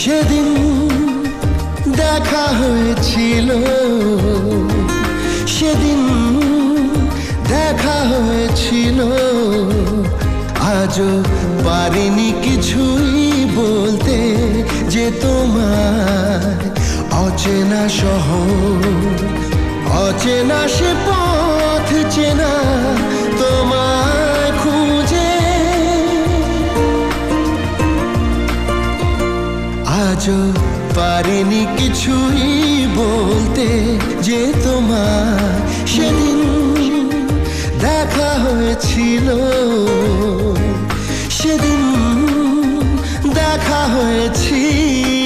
সেদিন দেখা হয়েছিল, সেদিন দেখা হয়েছিল। আজও পারিনি কিছুই বলতে, যে তোমার অচেনা শহর, অচেনা সে পথ চেনা তোমায় খুঁজে। আজও পারিনি কিছুই বলতে, যে তোমার সেদিন দেখা হয়েছিল, সেদিন দেখা হয়েছিল।